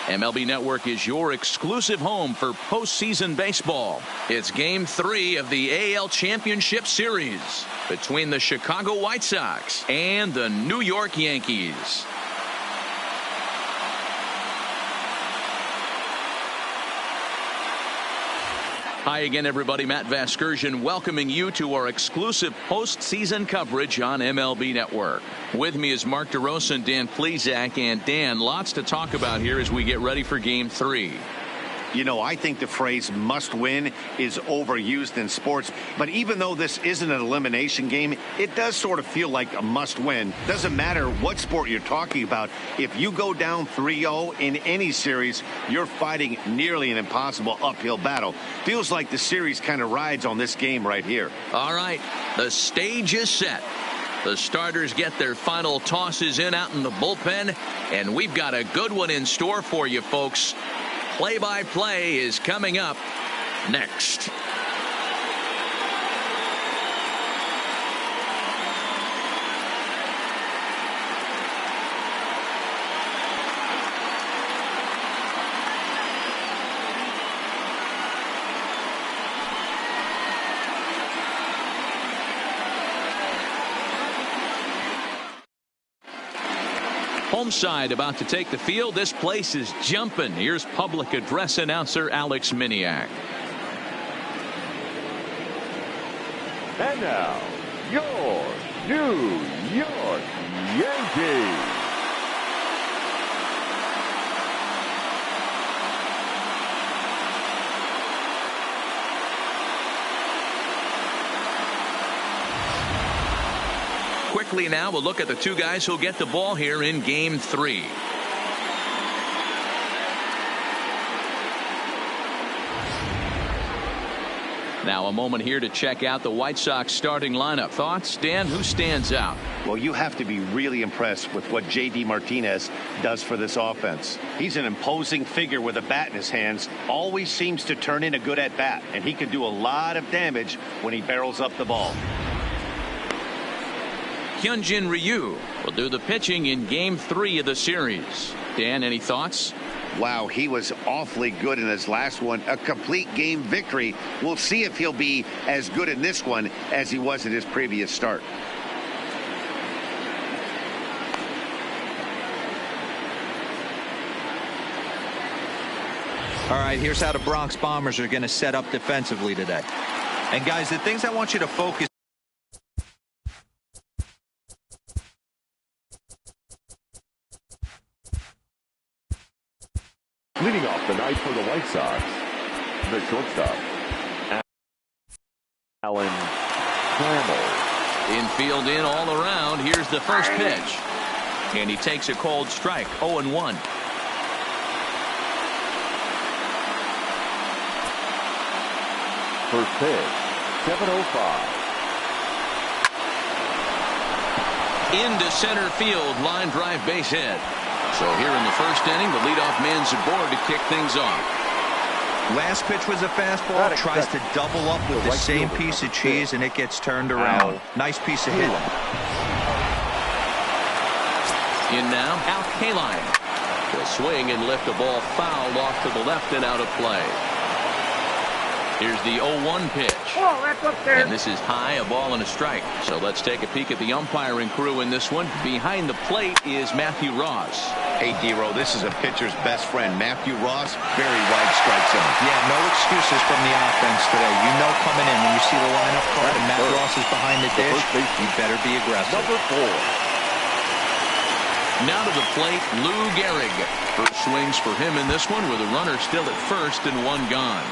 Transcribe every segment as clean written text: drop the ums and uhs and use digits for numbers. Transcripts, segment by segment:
MLB Network is your exclusive home for postseason baseball. It's Game 3 of the AL Championship Series between the Chicago White Sox and the New York Yankees. Hi again, everybody. Matt Vasgersian welcoming you to our exclusive postseason coverage on MLB Network. With me is Mark DeRosa and Dan Plesac. And Dan, lots to talk about here as we get ready for Game 3. You know, I think the phrase must win is overused in sports. But even though this isn't an elimination game, it does sort of feel like a must win. Doesn't matter what sport you're talking about. If you go down 3-0 in any series, you're fighting nearly an impossible uphill battle. Feels like the series kind of rides on this game right here. All right, the stage is set. The starters get their final tosses in out in the bullpen, and we've got a good one in store for you, folks. Play-by-play is coming up next. Home side about to take the field. This place is jumping. Here's public address announcer Alex Miniak. And now, your New York Yankees. Quickly now, we'll look at the two guys who'll get the ball here in Game 3. Now a moment here to check out the White Sox starting lineup. Thoughts, Dan? Who stands out? Well, you have to be really impressed with what J.D. Martinez does for this offense. He's an imposing figure with a bat in his hands. Always seems to turn in a good at-bat, and he can do a lot of damage when he barrels up the ball. Hyunjin Ryu will do the pitching in Game 3 of the series. Dan, any thoughts? Wow, he was awfully good in his last one. A complete game victory. We'll see if he'll be as good in this one as he was in his previous start. All right, here's how the Bronx Bombers are going to set up defensively today. And guys, the things I want you to focus Leading off the night for the White Sox, the shortstop, Alan Trammell. Infield in all around. Here's the first pitch. And he takes a cold strike, 0-1. First pitch, 7:05. Into center field, line drive base hit. So here in the first inning, the leadoff man's aboard to kick things off. Last pitch was a fastball. Tries to double up with the same piece of cheese, and it gets turned around. Nice piece of hitting. In now, Al Kaline will swing and lift a ball fouled off to the left and out of play. Here's the 0-1 pitch. Oh, that's up there. And this is high, a ball and a strike. So let's take a peek at the umpiring crew in this one. Behind the plate is Matthew Ross. Hey, D-Row, this is a pitcher's best friend. Matthew Ross, very wide strike zone. Yeah, no excuses from the offense today. You know coming in when you see the lineup card and Matt Ross is behind the dish, you better be aggressive. Number 4. Now to the plate, Lou Gehrig. First swings for him in this one with a runner still at first and one gone.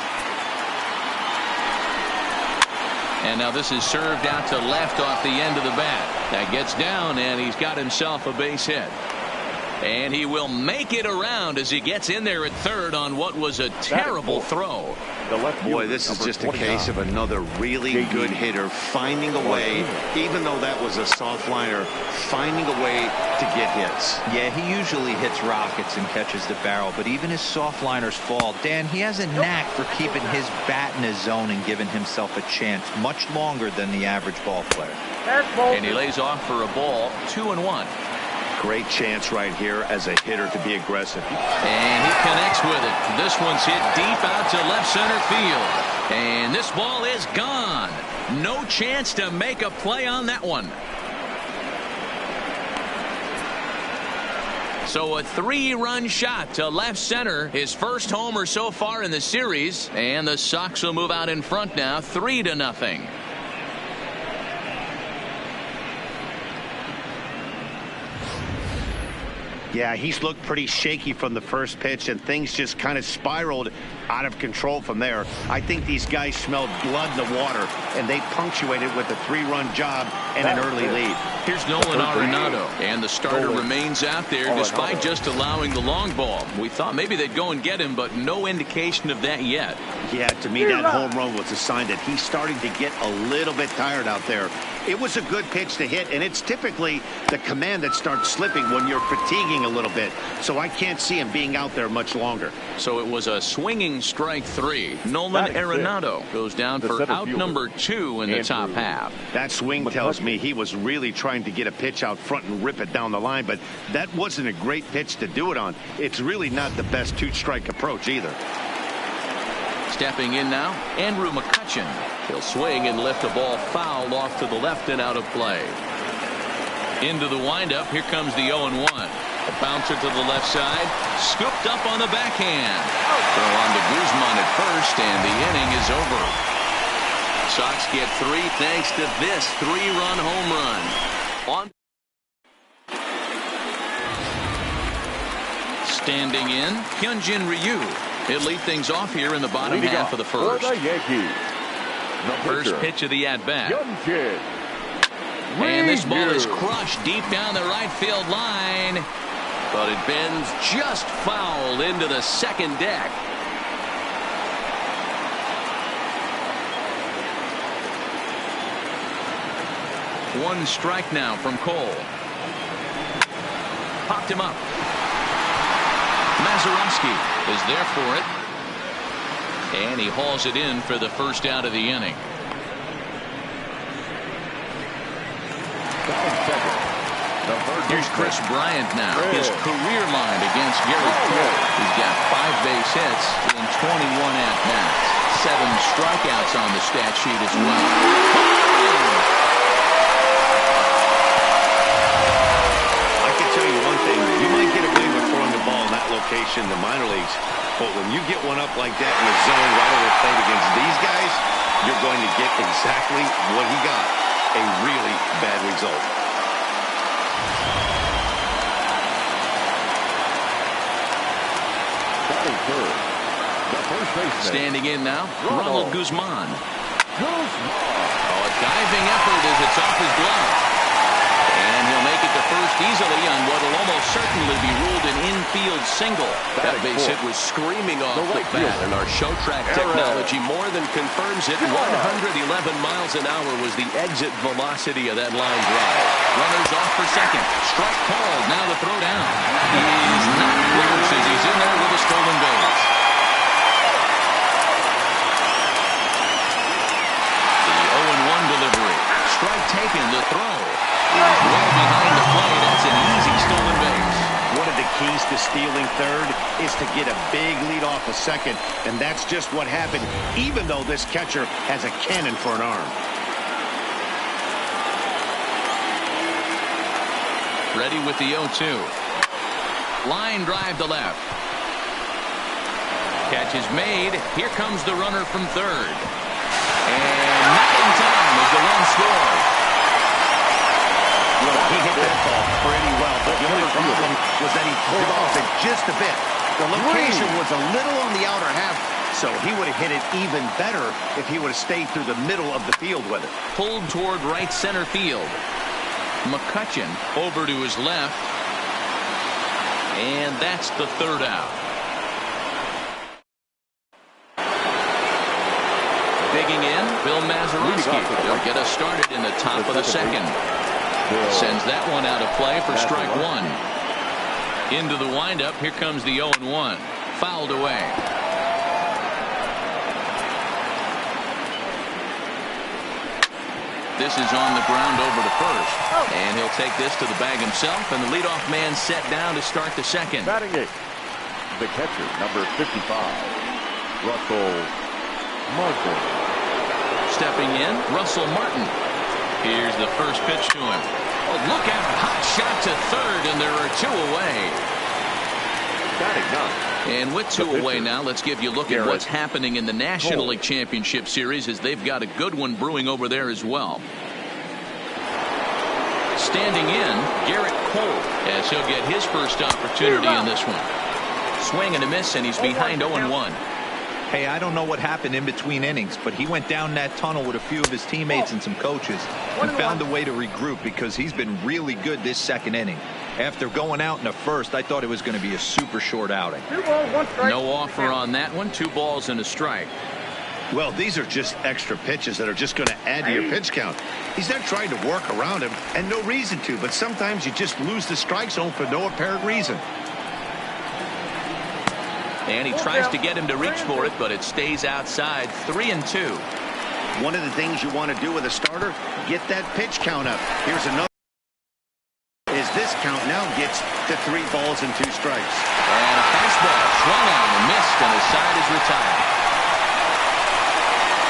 And now this is served out to left off the end of the bat. That gets down, and he's got himself a base hit. And he will make it around as he gets in there at third on what was a terrible throw. Boy, this is just a case of another really good hitter finding a way, even though that was a soft liner, finding a way to get hits. Yeah, he usually hits rockets and catches the barrel, but even his soft liners fall. Dan, he has a knack for keeping his bat in his zone and giving himself a chance much longer than the average ball player. And he lays off for a ball, 2-1. Great chance right here as a hitter to be aggressive. And he connects with it. This one's hit deep out to left center field. And this ball is gone. No chance to make a play on that one. So a 3-run shot to left center. His first homer so far in the series. And the Sox will move out in front now 3-0. Yeah, he's looked pretty shaky from the first pitch, and things just kind of spiraled out of control from there. I think these guys smelled blood in the water, and they punctuated with a 3-run job and an early lead. Here's Nolan Arenado, and the starter remains out there despite just allowing the long ball. We thought maybe they'd go and get him, but no indication of that yet. Yeah, to me, that home run was a sign that he's starting to get a little bit tired out there. It was a good pitch to hit, and it's typically the command that starts slipping when you're fatiguing a little bit. So I can't see him being out there much longer. So it was a swinging strike 3. Nolan Arenado goes down for out number 2 in the top half. That swing tells me he was really trying to get a pitch out front and rip it down the line, but that wasn't a great pitch to do it on. It's really not the best 2-strike approach either. Stepping in now, Andrew McCutchen. He'll swing and lift a ball foul off to the left and out of play. Into the windup, here comes the 0-1. A bouncer to the left side, scooped up on the backhand. Throw on to Guzman at first, and the inning is over. Sox get 3 thanks to this 3-run home run. Standing in, Hyunjin Ryu. He'll lead things off here in the bottom half of the first. For the Yankees, First pitch of the at-bat. And this ball is crushed deep down the right field line. But it bends just foul into the second deck. One strike now from Cole. Popped him up. Mazeroski is there for it. And he hauls it in for the first out of the inning. Here's Chris Bryant now. His career line against Garrett Cole. He's got 5 base hits in 21 at-bats. 7 strikeouts on the stat sheet as well. I can tell you one thing. You might get away with throwing the ball in that location in the minor leagues, but when you get one up like that in the zone right over the plate against these guys, you're going to get exactly what he got. A really bad result. Standing in now, Ronald Guzman. A diving effort as it's off his glove. And he'll make it to first easily on what will almost certainly be ruled an infield single. That base hit was screaming off the bat, and our show track technology more than confirms it. 111 miles an hour was the exit velocity of that line drive. Runners off for second. Strike called. Now the throw down. He's not close as he's in there with a stolen base. Delivery. Strike taken. The throw is well behind the plate. That's an easy stolen base. One of the keys to stealing third is to get a big lead off a second, and that's just what happened, even though this catcher has a cannon for an arm. Ready with the 0-2. Line drive to left. Catch is made. Here comes the runner from third. And not in time as the run scored. Well, he hit that ball pretty well, but the only problem was that he pulled off it just a bit. The location was a little on the outer half, so he would have hit it even better if he would have stayed through the middle of the field with it. Pulled toward right center field. McCutchen over to his left. And that's the third out. Digging in, Bill Mazeroski. They'll get us started in the top of the second. Sends that one out of play for strike 1. Into the windup, here comes the 0-1. Fouled away. This is on the ground over to first. And he'll take this to the bag himself, and the leadoff man set down to start the second. Batting eighth, the catcher, number 55, Russell Martin. Stepping in, Russell Martin. Here's the first pitch to him. Oh, look out. Hot shot to third, and there are two away. Batting ninth. And with two away now, let's give you a look at what's happening in the National League Championship Series, as they've got a good one brewing over there as well. Standing in, Garrett Cole, as he'll get his first opportunity in this one. Swing and a miss, and he's behind 0-1. Hey, I don't know what happened in between innings, but he went down that tunnel with a few of his teammates and some coaches and found a way to regroup, because he's been really good this second inning. After going out in the first, I thought it was going to be a super short outing. No offer on that one. 2 balls and a strike. Well, these are just extra pitches that are just going to add to your pitch count. He's not trying to work around him, and no reason to, but sometimes you just lose the strike zone for no apparent reason. And he tries to get him to reach for it, but it stays outside. 3-2. One of the things you want to do with a starter, get that pitch count up. Here's another. As this count now gets to 3 balls and 2 strikes. And a fastball swung on and missed, and his side is retired.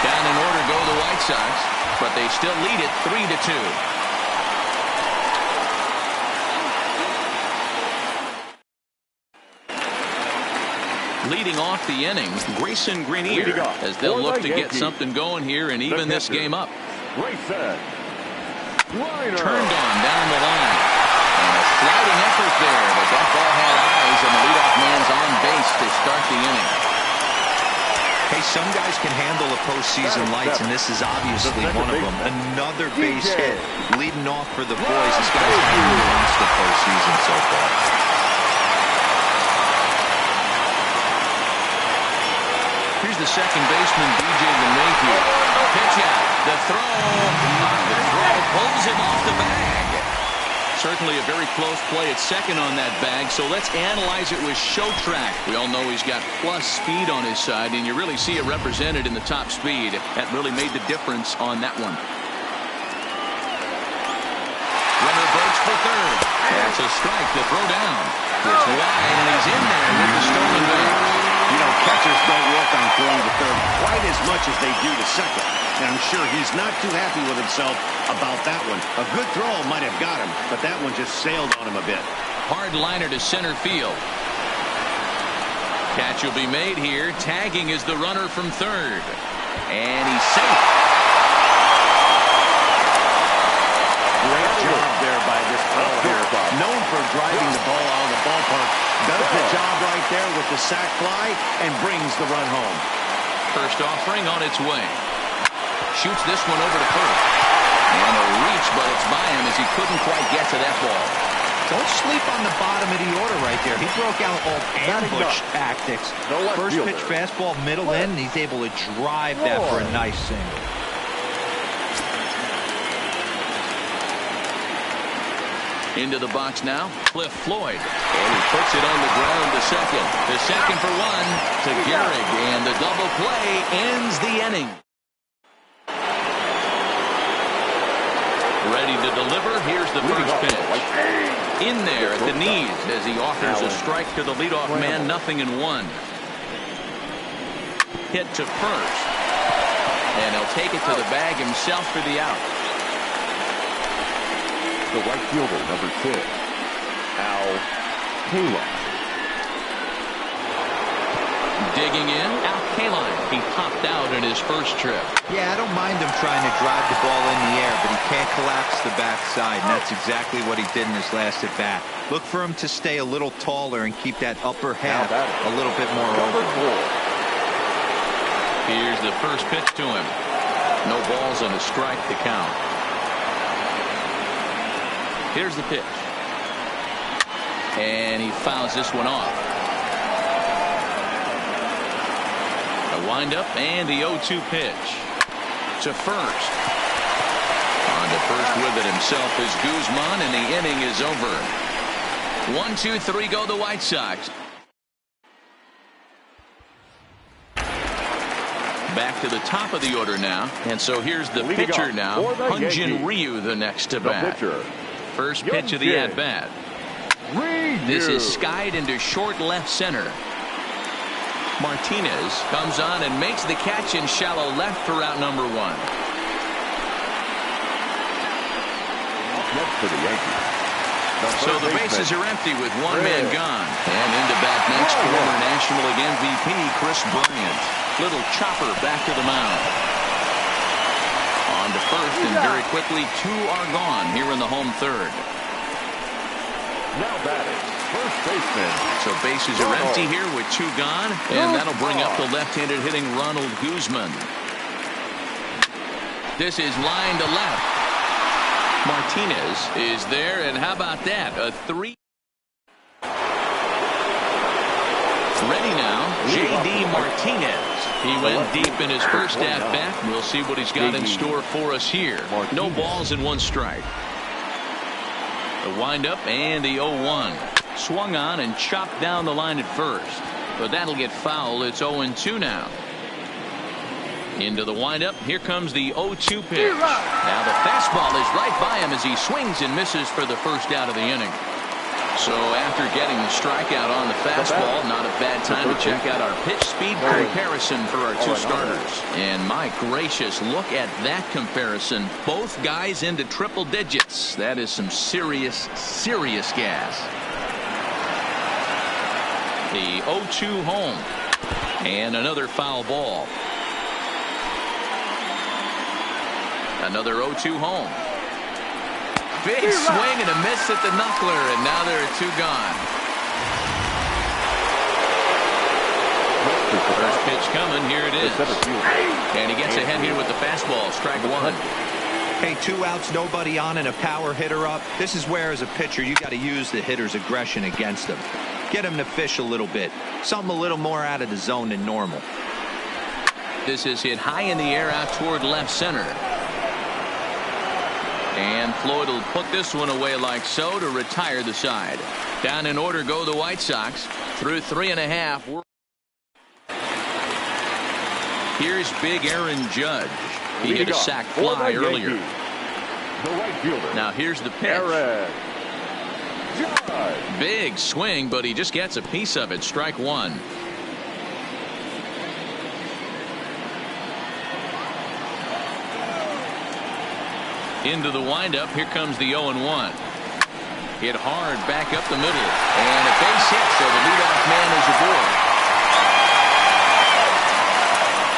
Down in order go the White Sox, but they still lead it 3-2. Leading off the inning, Grayson Greenier, as they'll look to get something going here and even this game up. Turned on down the line. And a sliding effort there, but that ball had eyes, and the leadoff man's on base to start the inning. Hey, some guys can handle the postseason lights, and this is obviously one of them. Another base hit leading off for the boys. This guy's really lost the postseason so far. Here's the second baseman, DJ LeMahieu. Pitch out. The throw pulls him off the bag. Certainly a very close play at second on that bag, so let's analyze it with Showtrack. We all know he's got plus speed on his side, and you really see it represented in the top speed. That really made the difference on that one. Runner breaks for third. That's a strike to throw down. It's wide, and he's in there with the stolen base. You know, catchers don't work on throwing to third quite as much as they do to second. And I'm sure he's not too happy with himself about that one. A good throw might have got him, but that one just sailed on him a bit. Hard liner to center field. Catch will be made here. Tagging is the runner from third. And he's safe. Great job there by this player. Known for driving the ball out of the ballpark. Does the job right there with the sac fly and brings the run home. First offering on its way. Shoots this one over to first. And a reach, but it's by him as he couldn't quite get to that ball. Don't sleep on the bottom of the order right there. He broke out all ambush tactics. First pitch fastball, middle in, and he's able to drive that for a nice single. Into the box now, Cliff Floyd. And he puts it on the ground to second. The second for one to Gehrig, and the double play ends the inning. Ready to deliver. Here's the first pitch. In there at the knees as he offers a strike to the leadoff man. 0-1. Hit to first. And he'll take it to the bag himself for the out. The right fielder, number 6, ALCS. Digging in, Al-Kaline. He popped out in his first trip. Yeah, I don't mind him trying to drive the ball in the air, but he can't collapse the backside, and that's exactly what he did in his last at bat. Look for him to stay a little taller and keep that upper half a little bit more open. Here's the first pitch to him. No balls and a strike to count. Here's the pitch. And he fouls this one off. A windup and the 0-2 pitch. To first. On to first with it himself is Guzman, and the inning is over. 1-2-3 go the White Sox. Back to the top of the order now. And so here's the pitcher now. Hyun-Jin Ryu, the next to bat. First pitch of the at-bat. This is skied into short left center. Martinez comes on and makes the catch in shallow left for out number 1. Next for the Yankees. So the bases are empty with one man gone. And into bat next, former National League MVP Chris Bryant. Little chopper back to the mound. On to first, and very quickly 2 are gone here in the home third. Now batting, first baseman. So bases are empty here with 2 gone, and that'll bring up the left-handed hitting Ronald Guzman. This is line to left. Martinez is there, and how about that? A 3. Ready now, J.D. Martinez. He went deep in his first at-bat. We'll see what he's got in store for us here. No balls and 1 strike. The windup and the 0-1. Swung on and chopped down the line at first. But that'll get foul. It's 0-2 now. Into the windup. Here comes the 0-2 pitch. Now the fastball is right by him as he swings and misses for the first out of the inning. So after getting the strikeout on the fastball, not a bad time to check out our pitch speed comparison for our 2 starters. And my gracious, look at that comparison. Both guys into triple digits. That is some serious gas. The 0-2 home. And another foul ball. Another 0-2 home. Big swing and a miss at the knuckler, and now there are 2 gone. First pitch coming. Here it is. And he gets ahead here with the fastball. Strike 1. Hey, 2 outs, nobody on, and a power hitter up. This is where, as a pitcher, you got to use the hitter's aggression against him. Get him to fish a little bit. Something a little more out of the zone than normal. This is hit high in the air out toward left center. And Floyd will put this one away like so to retire the side. Down in order go the White Sox through 3.5. Here's big Aaron Judge. He hit a sac fly earlier. Now here's the pitch. Big swing, but he just gets a piece of it. Strike 1. Into the windup. Here comes the 0-1. Hit hard back up the middle. And a base hit, so the leadoff man is aboard.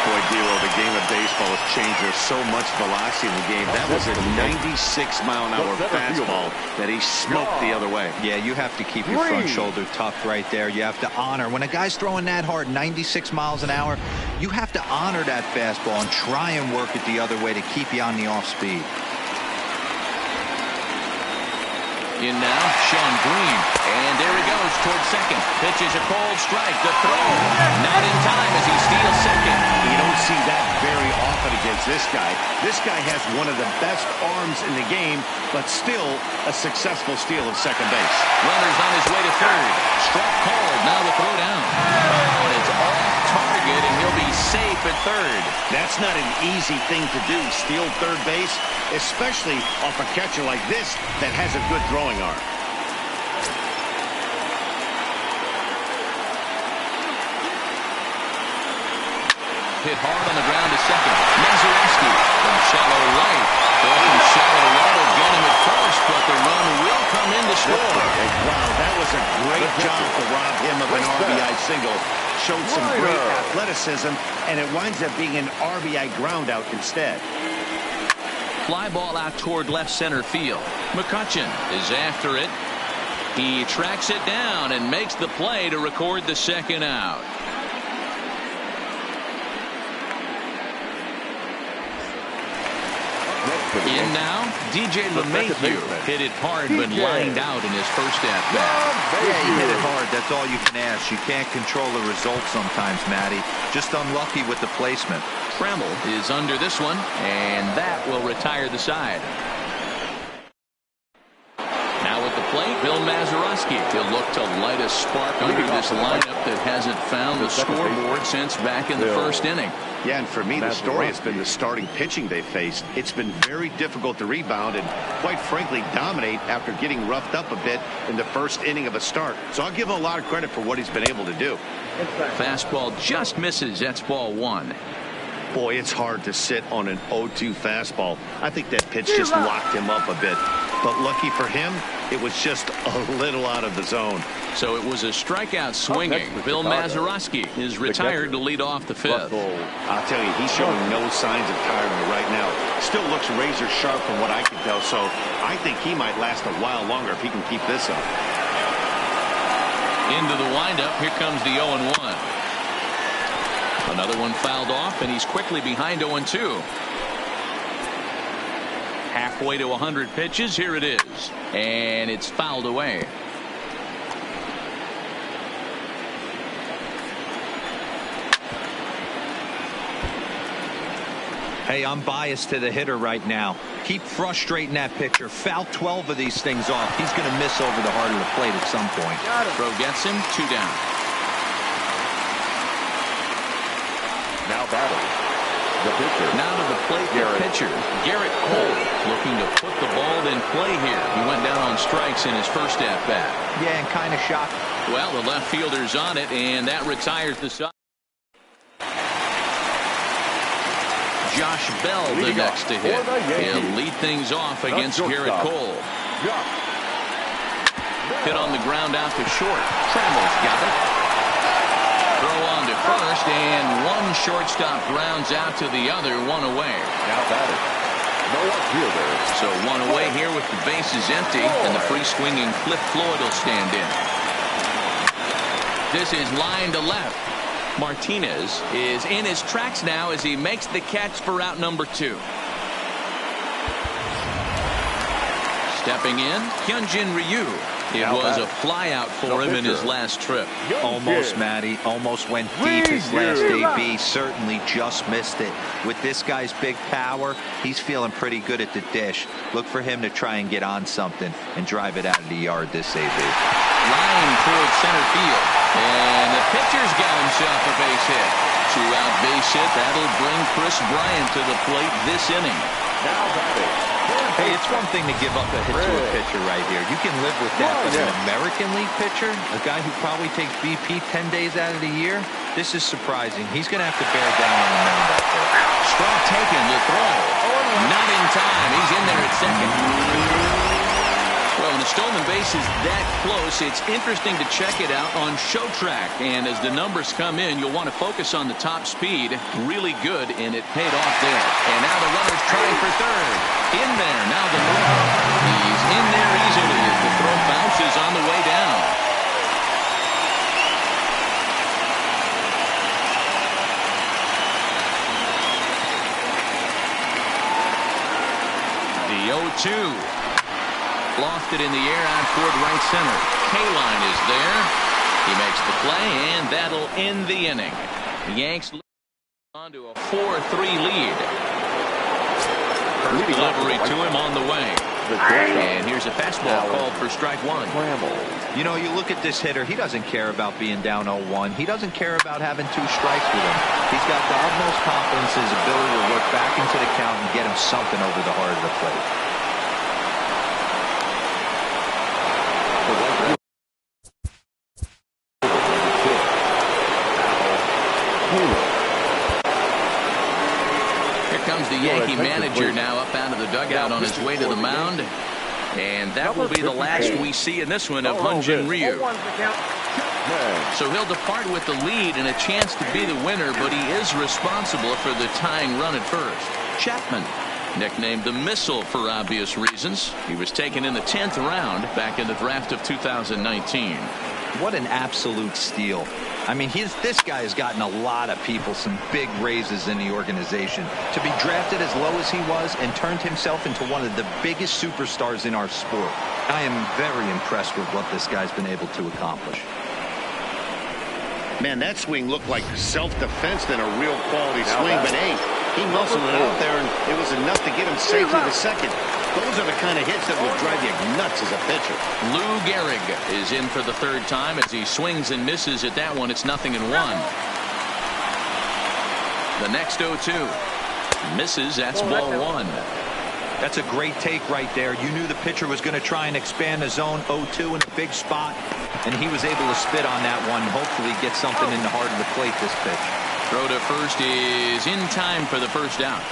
Boy, D'Lo, the game of baseball has changed. There's so much velocity in the game. That was a 96-mile-an-hour fastball that he smoked the other way. Yeah, you have to keep your front shoulder tucked right there. You have to honor. When a guy's throwing that hard, 96 miles an hour, you have to honor that fastball and try and work it the other way to keep you on the off speed. In now, Sean Green. And there he goes towards second. Pitches a cold strike. The throw. Not in time as he steals second. You don't see that very often against this guy. This guy has one of the best arms in the game, but still a successful steal of second base. Runner's on his way to third. Struck called. Now the throw down. Oh, and it's off target, and he'll be safe at third. That's not an easy thing to do, steal third base, especially off a catcher like this that has a good throwing arm. Hit hard on the ground to second. Mazereski from shallow right. Ball from shallow right will get him at first, but the run will come in to score. Wow, that was a great job to rob him of an RBI single. Showed some great athleticism, and it winds up being an RBI ground out instead. Fly ball out toward left center field. McCutchen is after it. He tracks it down and makes the play to record the second out. In now, DJ LeMahieu hit it hard but lined out in his first at-bat. Yeah, he hit it hard. That's all you can ask. You can't control the result sometimes, Matty. Just unlucky with the placement. Tremble is under this one, and that will retire the side. Now at the plate, Bill Bill Mazeroski. He'll look to light a spark under this lineup that hasn't found the scoreboard since back in the first inning. Yeah, and for me, the story has been the starting pitching they faced. It's been very difficult to rebound and, quite frankly, dominate after getting roughed up a bit in the first inning of a start. So I'll give him a lot of credit for what he's been able to do. Fastball just misses. That's ball one. Boy, it's hard to sit on an 0-2 fastball. I think that pitch just locked him up a bit. But lucky for him, it was just a little out of the zone. So it was a strikeout swinging. Bill Mazeroski is retired to lead off the fifth. I'll tell you, he's showing no signs of tiring right now. Still looks razor sharp from what I can tell. So I think he might last a while longer if he can keep this up. Into the windup. Here comes the 0-1. Another one fouled off, and he's quickly behind 0-2. Halfway to 100 pitches. Here it is. And it's fouled away. Hey, I'm biased to the hitter right now. Keep frustrating that pitcher. Foul 12 of these things off. He's going to miss over the heart of the plate at some point. Throw gets him. 2 down. Now batting. The pitcher. Now to the plate, the pitcher, Garrett Cole, looking to put the ball in play here. He went down on strikes in his first at-bat. Yeah, and kind of shocked. Well, the left fielder's on it, and that retires the side. Josh Bell the next to hit. He'll lead things off against Garrett Cole. Hit on the ground out to short. Trammell's got it. Throw on to first, and one shortstop grounds out to the other, 1 away. Now batting. No outfielder. So 1 away here with the bases empty, and the free swinging Cliff Floyd will stand in. This is line to left. Martinez is in his tracks now as he makes the catch for out number 2. Stepping in, Hyunjin Ryu. It was a flyout for him in his last trip. Almost, Matty. Almost went deep his last AB. Certainly just missed it. With this guy's big power, he's feeling pretty good at the dish. Look for him to try and get on something and drive it out of the yard this AB. Line towards center field. And the pitcher's got himself a base hit. 2-out base hit. That'll bring Chris Bryant to the plate this inning. Now batting. Hey, it's one thing to give up a hit to a pitcher right here. You can live with that. But an American League pitcher, a guy who probably takes BP 10 days out of the year, this is surprising. He's going to have to bear down on the mound out there. Strike taken, the throw. Not in time. He's in there at second. Well, when the stolen base is that close, it's interesting to check it out on Show Track. And as the numbers come in, you'll want to focus on the top speed. Really good, and it paid off there. And now the runner's trying for third. In there, now the throw. He's in there easily as the throw bounces on the way down. The 0-2. Lofted in the air out toward right center. K-line is there. He makes the play, and that'll end the inning. The Yanks on to a 4-3 lead. First delivery to him on the way. And here's a fastball called for strike 1. You know, you look at this hitter, he doesn't care about being down 0-1. He doesn't care about having 2 strikes with him. He's got the utmost confidence in his ability to work back into the count and get him something over the heart of the plate. Here comes the Yankee manager now up out of the dugout on his way to the mound. And that will be the last we see in this one of Hyunjin Ryu. So he'll depart with the lead and a chance to be the winner, but he is responsible for the tying run at first. Chapman, nicknamed the Missile for obvious reasons. He was taken in the 10th round back in the draft of 2019. What an absolute steal. I mean, this guy has gotten a lot of people some big raises in the organization. To be drafted as low as he was and turned himself into one of the biggest superstars in our sport. I am very impressed with what this guy's been able to accomplish. Man, that swing looked like self-defense than a real quality swing, but hey, he muscled it out there, and it was enough to get him safely to second. Those are the kind of hits that will drive you nuts as a pitcher. Lou Gehrig is in for the third time as he swings and misses at that one. It's 0-1. The next 0-2 misses. That's ball one. That's a great take right there. You knew the pitcher was going to try and expand the zone. 0-2 in a big spot, and he was able to spit on that one. Hopefully get something in the heart of the plate this pitch. Throw to first is in time for the first out.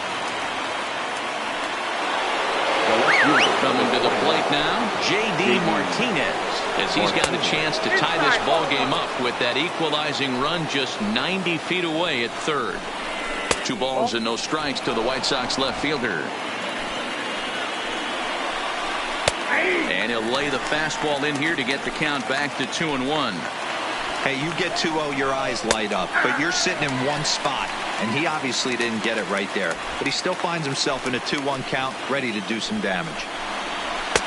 Coming to the plate now, J.D. Martinez, as he's got a chance to tie this ball game up with that equalizing run just 90 feet away at third. 2 balls and no strikes to the White Sox left fielder. And he'll lay the fastball in here to get the count back to 2-1. Hey, you get 2-0, your eyes light up, but you're sitting in one spot, and he obviously didn't get it right there. But he still finds himself in a 2-1 count, ready to do some damage.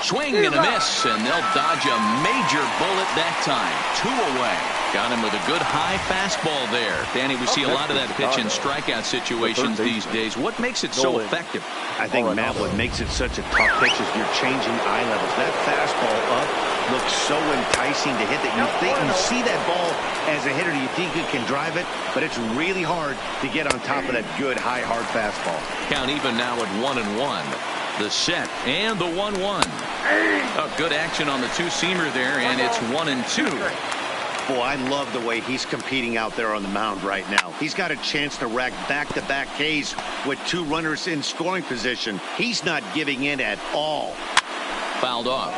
Swing and a miss, and they'll dodge a major bullet that time. 2 away. Got him with a good high fastball there. Danny, we see a lot of that pitch in strikeout situations these days. What makes it so effective? I think, Matt, what makes it such a tough pitch is you're changing eye levels. That fastball up looks so enticing to hit that you see that ball as a hitter, you think you can drive it, but it's really hard to get on top of that good high hard fastball. Count even now at 1-1. The set and the 1-1. Oh, good action on the two-seamer there, and it's 1-2. Boy, I love the way he's competing out there on the mound right now. He's got a chance to rack back-to-back Ks with 2 runners in scoring position. He's not giving in at all. Fouled off.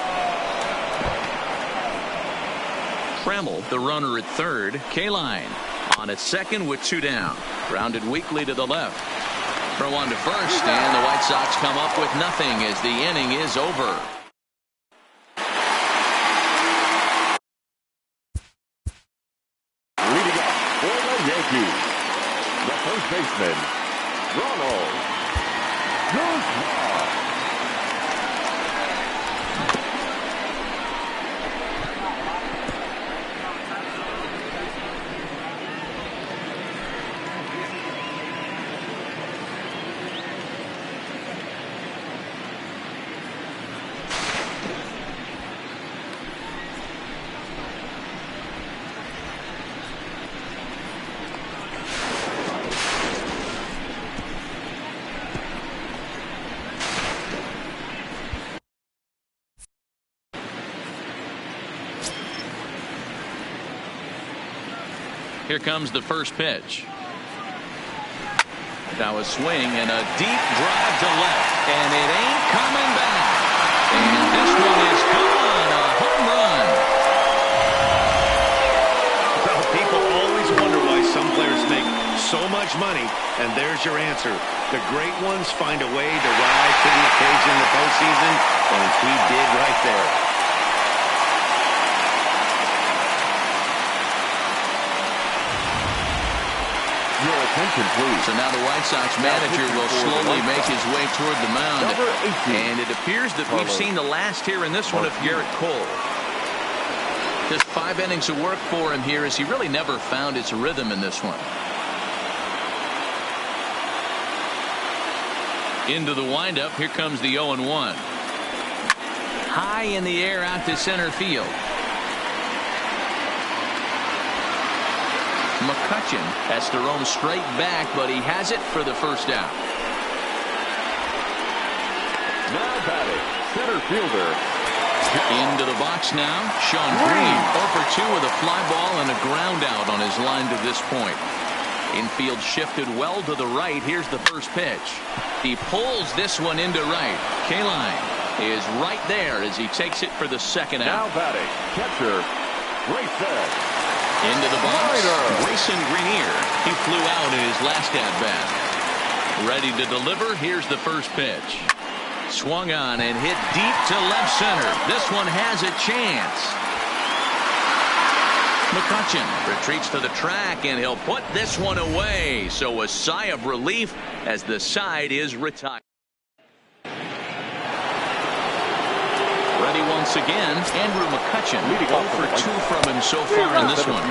Tremmel, the runner at third. Kaline on at second with 2 down. Grounded weakly to the left. Throw on to first, and the White Sox come up with nothing as the inning is over. Leading up for the Yankees, the first baseman, Ronald Guzman. Here comes the first pitch. Now a swing and a deep drive to left, and it ain't coming back. And this one is gone, a home run. Well, people always wonder why some players make so much money, and there's your answer. The great ones find a way to rise to the occasion in the postseason, and he did right there. Your attention, please. So now the White Sox manager will slowly make his way toward the mound. And it appears that we've seen the last here in this one of Garrett Cole. Just 5 innings of work for him here as he really never found his rhythm in this one. Into the windup. Here comes the 0-1. High in the air out to center field. McCutchen has to roam straight back, but he has it for the first out. Now batting, center fielder. Into the box now, Sean Green. 0-for-2 with a fly ball and a ground out on his line to this point. Infield shifted well to the right. Here's the first pitch. He pulls this one into right. Kaline is right there as he takes it for the second out. Now batting, catcher, Grayson. Into the box, Grayson Greenier. He flew out in his last at-bat. Ready to deliver. Here's the first pitch. Swung on and hit deep to left center. This one has a chance. McCutchen retreats to the track, and he'll put this one away. So a sigh of relief as the side is retired. Ready once again, Andrew McCutchen. 0-for-2 from him so far in this one.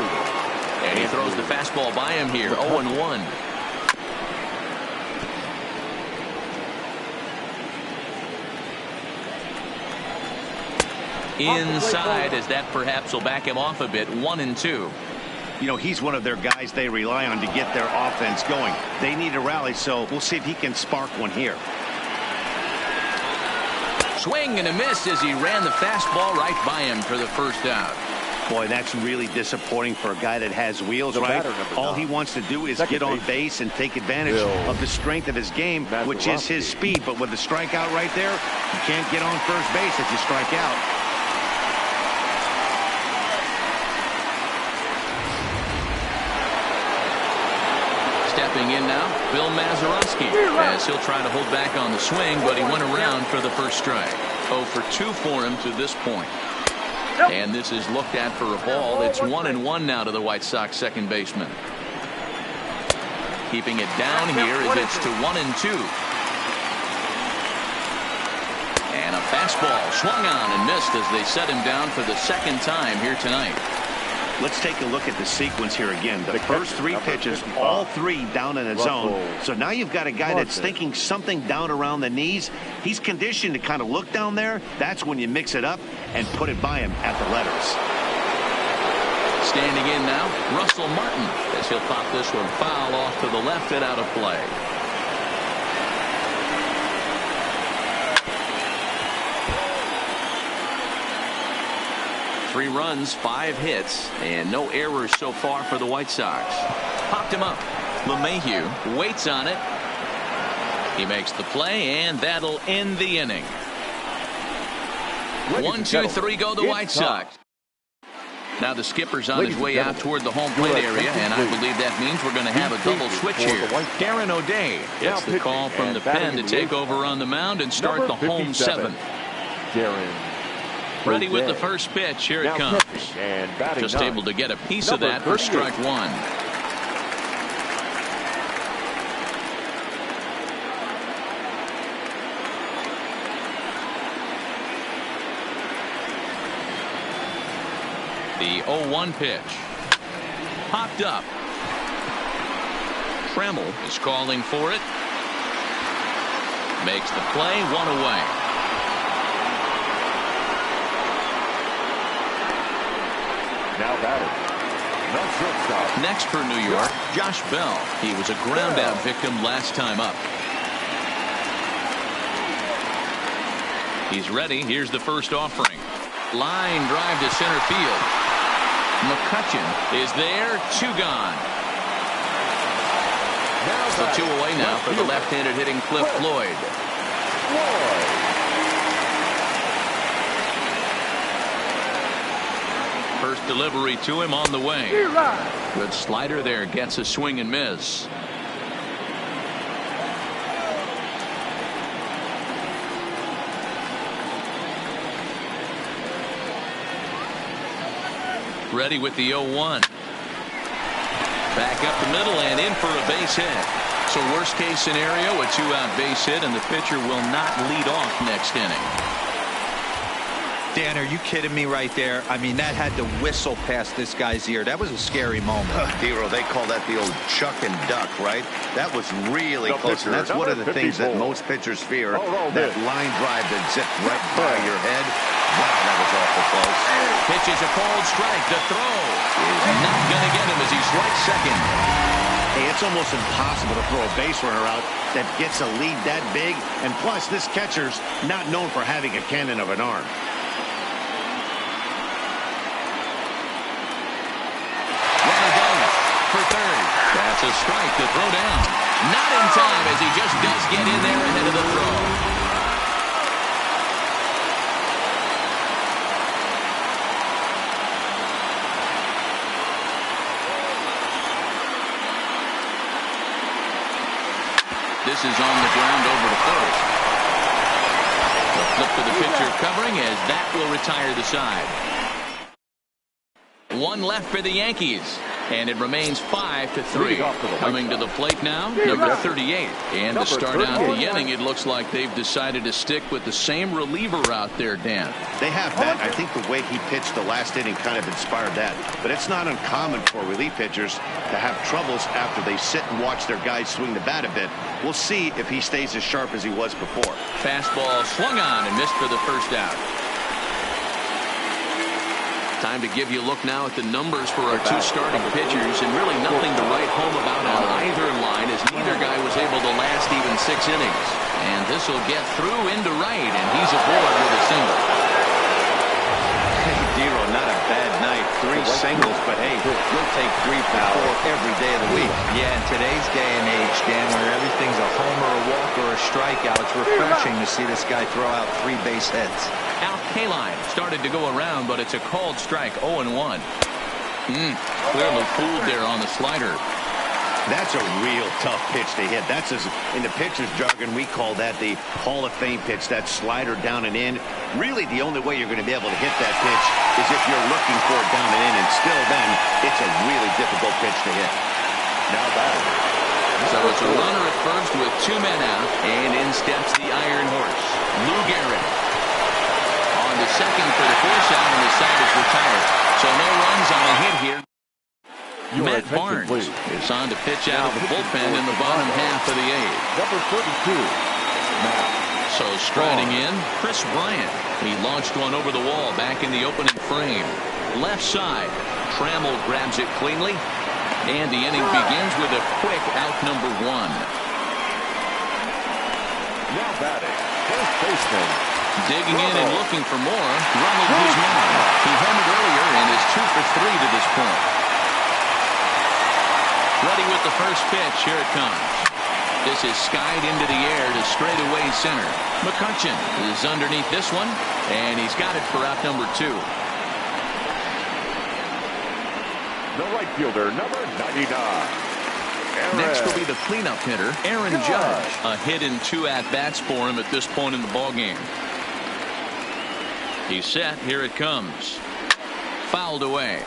And he throws the fastball by him here. 0-1. inside, as that perhaps will back him off a bit. 1-2. You know, he's one of their guys they rely on to get their offense going. They need a rally, so we'll see if he can spark one here. Swing and a miss as he ran the fastball right by him for the first out. Boy, that's really disappointing for a guy that has wheels, right? All he wants to do is get on base and take advantage of the strength of his game, which is his speed. But with the strikeout right there, you can't get on first base if you strike out. Stepping in now, Bill Mazeroski, as he'll try to hold back on the swing, but he went around for the first strike. 0 for 2 for him to this point. And this is looked at for a ball. It's 1-1 now to the White Sox second baseman. Keeping it down here as it's to 1-2. And a fastball swung on and missed as they set him down for the second time here tonight. Let's take a look at the sequence here again. The first 3 pitches, all 3 down in the zone. So now you've got a guy that's thinking something down around the knees. He's conditioned to kind of look down there. That's when you mix it up and put it by him at the letters. Standing in now, Russell Martin, as he'll pop this one foul off to the left and out of play. Three runs, 5 hits, and no errors so far for the White Sox. Popped him up. LeMahieu waits on it. He makes the play, and that'll end the inning. 1, 2, 3 go the White Sox. Now the skipper's on his way out toward the home plate area, and I believe that means we're going to have a double switch here. Darren O'Day gets the call from the pen to take over on the mound and start the home 7th. Darren. Ready with the first pitch. Here it comes. Just able to get a piece of that for strike 1. The 0-1 pitch. Popped up. Tremmel is calling for it. Makes the play, 1 away. Now batting. The shortstop. Next for New York, Josh Bell. He was a ground out victim last time up. He's ready. Here's the first offering. Line drive to center field. McCutchen is there. 2 gone. So 2 away now for the left-handed hitting Cliff Floyd. First delivery to him on the way. Good slider there, gets a swing and miss. Ready with the 0-1. Back up the middle and in for a base hit. So worst case scenario, a 2-out base hit, and the pitcher will not lead off next inning. Dan, are you kidding me right there? I mean, that had to whistle past this guy's ear. That was a scary moment. Dero, they call that the old chuck and duck, right? That was really close. And that's one of the things that most pitchers fear. That line drive that zipped right by your head. Wow, that was awful close. Pitches a cold strike. The throw is not going to get him as he strikes second. Hey, it's almost impossible to throw a base runner out that gets a lead that big. And plus, this catcher's not known for having a cannon of an arm. For third. That's a strike to throw down. Not in time as he just does get in there ahead of the throw. This is on the ground over to first. The flip to the pitcher covering as that will retire the side. 1 left for the Yankees. And it remains 5-3. Coming to the plate now, number 38. And to start out the inning, it looks like they've decided to stick with the same reliever out there, Dan. They have that. I think the way he pitched the last inning kind of inspired that. But it's not uncommon for relief pitchers to have troubles after they sit and watch their guys swing the bat a bit. We'll see if he stays as sharp as he was before. Fastball swung on and missed for the first out. Time to give you a look now at the numbers for our two starting pitchers, and really nothing to write home about on either line, as neither guy was able to last even 6 innings. And this will get through into right, and he's aboard with a single. Hey, Dero, not a bad night. 3 singles, but hey, we'll take 3 for 4 every day of the week. Yeah, in today's day and age, Dan, where everything's a homer, a walk, or a strikeout, it's refreshing to see this guy throw out 3 base hits. ALCS started to go around, but it's a called strike, 0-1. Clearly fooled there on the slider. That's a real tough pitch to hit. That's, in the pitcher's jargon, we call that the Hall of Fame pitch, that slider down and in. Really, the only way you're going to be able to hit that pitch is if you're looking for it down and in, and still then, it's a really difficult pitch to hit. Now batting. So it's a runner at first with 2 men out, and in steps the Iron Horse, Lou Gehrig. On to second for the force out, and the side is retired. So no runs on a hit here. Matt Barnes is on to pitch out of the bullpen in the bottom half of the 8th. Number 32, Matt. So striding in, Chris Bryant. He launched one over the wall back in the opening frame. Left side, Trammell grabs it cleanly, and the inning begins with a quick out number 1. Now batting, first baseman. Digging in and looking for more, Ronald Guzman. He homered earlier and is 2 for 3 to this point. Ready with the first pitch. Here it comes. This is skied into the air to straightaway center. McCutchen is underneath this one, and he's got it for out number 2. The right fielder, number 99. Next will be the cleanup hitter, Aaron Judge. A hit in 2 at-bats for him at this point in the ballgame. He's set. Here it comes. Fouled away.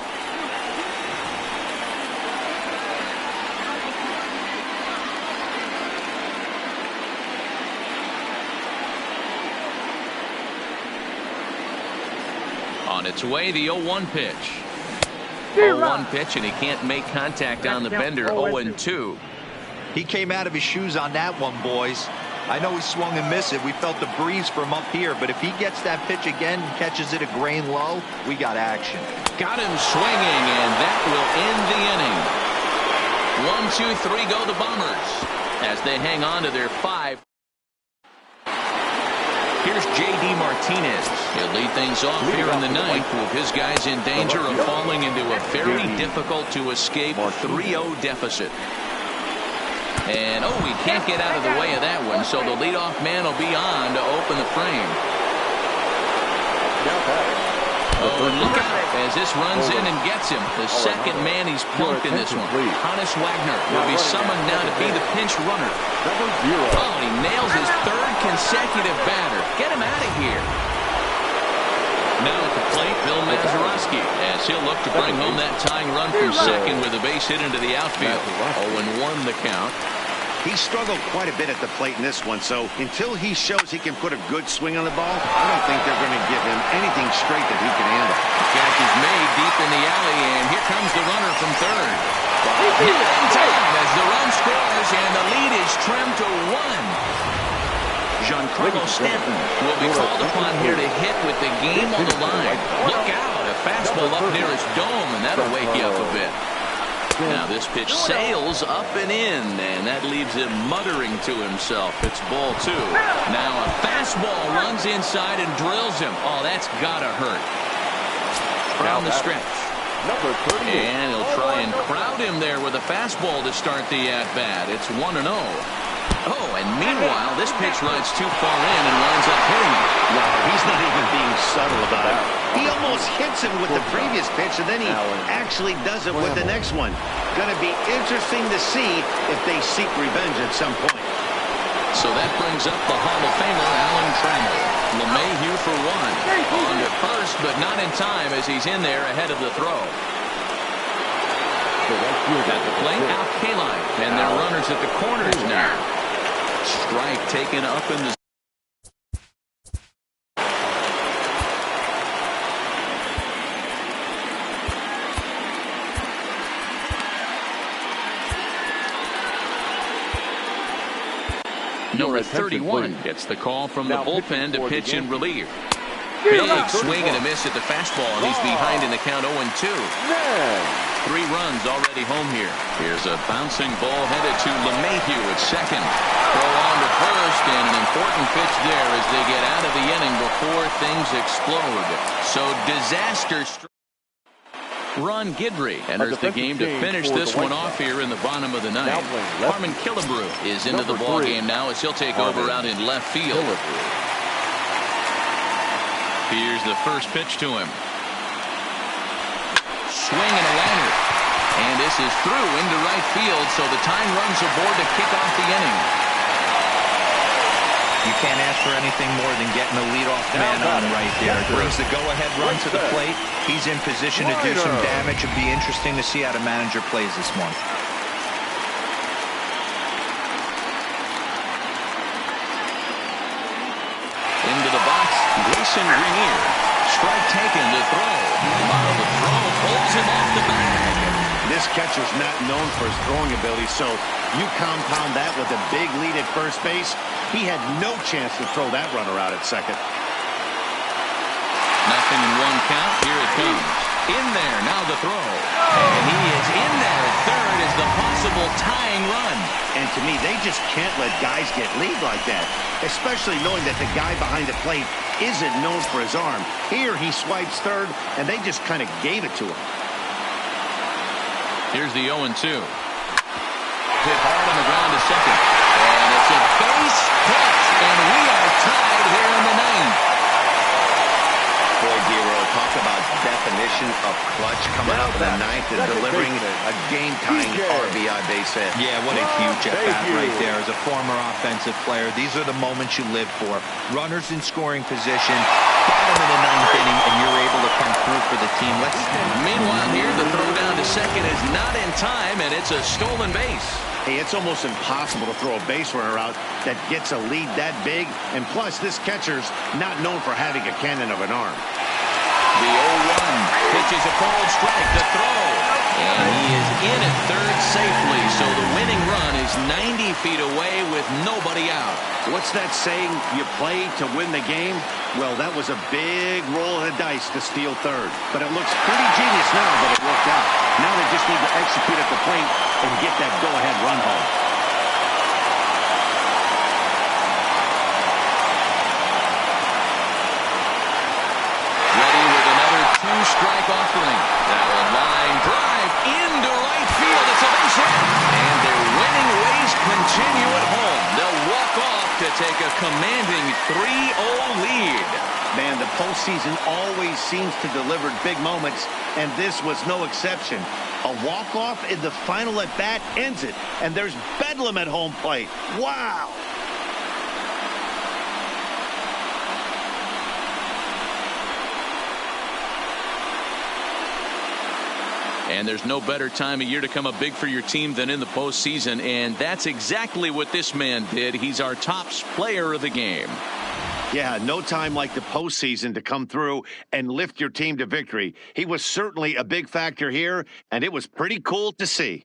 On its way, the 0-1 pitch. 0-1 pitch, and he can't make contact on the bender. 0-2. He came out of his shoes on that one, boys. I know he swung and missed it. We felt the breeze from up here, but if he gets that pitch again and catches it a grain low, we got action. Got him swinging, and that will end the inning. 1, 2, 3 go the Bombers as they hang on to their 5. Here's J.D. Martinez. He'll lead things off here in the 9th with his guys in danger of falling into a very difficult to escape 3-0 deficit. And he can't get out of the way of that one, so the leadoff man will be on to open the frame. And look out as this runs in and gets him. The second man he's plunked in this one. Hannes Wagner will be summoned now to be the pinch runner. He nails his 3rd consecutive batter. Get him out of here. Now at the plate, Bill Mazeroski, as he'll look to bring home that tying run from second with a base hit into the outfield. 0-1 the count. He struggled quite a bit at the plate in this one, so until he shows he can put a good swing on the ball, I don't think they're going to give him anything straight that he can handle. Catch is made deep in the alley, and here comes the runner from third. Hit in time as the run scores, and the lead is trimmed to 1. Giancarlo Stanton will be called upon here to hit with the game on the line. Look out, a fastball up near his dome, and that'll wake you up a bit. Now this pitch sails up and in, and that leaves him muttering to himself. It's ball 2. Now a fastball runs inside and drills him. That's gotta hurt. From the stretch. And he'll try and crowd him there with a fastball to start the at-bat. It's 1-0. And meanwhile, this pitch rides too far in and winds up hitting him. Wow, he's not even being subtle about it. He almost hits him with the previous pitch, and then he actually does it with the next one. Going to be interesting to see if they seek revenge at some point. So that brings up the Hall of Famer, Alan Trammell. LeMahieu for 1. On to first, but not in time as he's in there ahead of the throw. At the plate, ALCS, and their runners at the corners now. Strike taken up in the number 31 gets the call from the bullpen to pitch in relief. Big swing and a miss at the fastball. He's behind in the count 0-2. 3 runs already home here. Here's a bouncing ball headed to LeMahieu at second. Throw on to first, and an important pitch there as they get out of the inning before things explode. So disaster. Ron Guidry enters the game to finish this one off here in the bottom of the ninth. Harmon Killebrew is into the ball game now as he'll take over out in left field. Here's the first pitch to him. Swing and a liner. And this is through into right field, so the tying runs aboard to kick off the inning. You can't ask for anything more than getting the leadoff man on right there. It brings the go-ahead run to the plate. He's in position to do some damage. It'd be interesting to see how the manager plays this one. Into the box, Grayson Greenier. Strike taken to throw. While the throw pulls him off the bag. This catcher's not known for his throwing ability, so you compound that with a big lead at first base. He had no chance to throw that runner out at second. Nothing in one count. Here it comes. In there, now the throw. And he is in there at third as the possible tying run. And to me, they just can't let guys get lead like that, especially knowing that the guy behind the plate isn't known for his arm. Here he swipes third, and they just kind of gave it to him. Here's the 0-2. Hit hard on the ground to second. And it's a base hit. And we are tied here in the ninth. Boy, Giro, talk about definition of clutch coming up in the ninth and delivering a game-tying RBI base hit. Yeah, what a huge at-bat right there. As a former offensive player, these are the moments you live for. Runners in scoring position, bottom of the ninth inning, and you're able to come through for the team. Meanwhile here, the throw down to second is not in time, and it's a stolen base. Hey, it's almost impossible to throw a base runner out that gets a lead that big. And plus, this catcher's not known for having a cannon of an arm. The 0-1 pitches a cold strike. The throw. And he is in at third safely. So the winning run is 90 feet away with nobody out. What's that saying? You play to win the game? Well, that was a big roll of the dice to steal third. But it looks pretty genius now that it worked out. Now they just need to execute at the plate and get that go-ahead run home. Ready with another 2-strike offering. Now a line drive into right field. It's a base hit. And their winning ways continue at home. They'll walk off to take a commanding 3-0 lead. Man, the postseason always seems to deliver big moments, and this was no exception. A walk-off in the final at-bat ends it, and there's bedlam at home plate. Wow! And there's no better time of year to come up big for your team than in the postseason, and that's exactly what this man did. He's our top player of the game. Yeah, no time like the postseason to come through and lift your team to victory. He was certainly a big factor here, and it was pretty cool to see.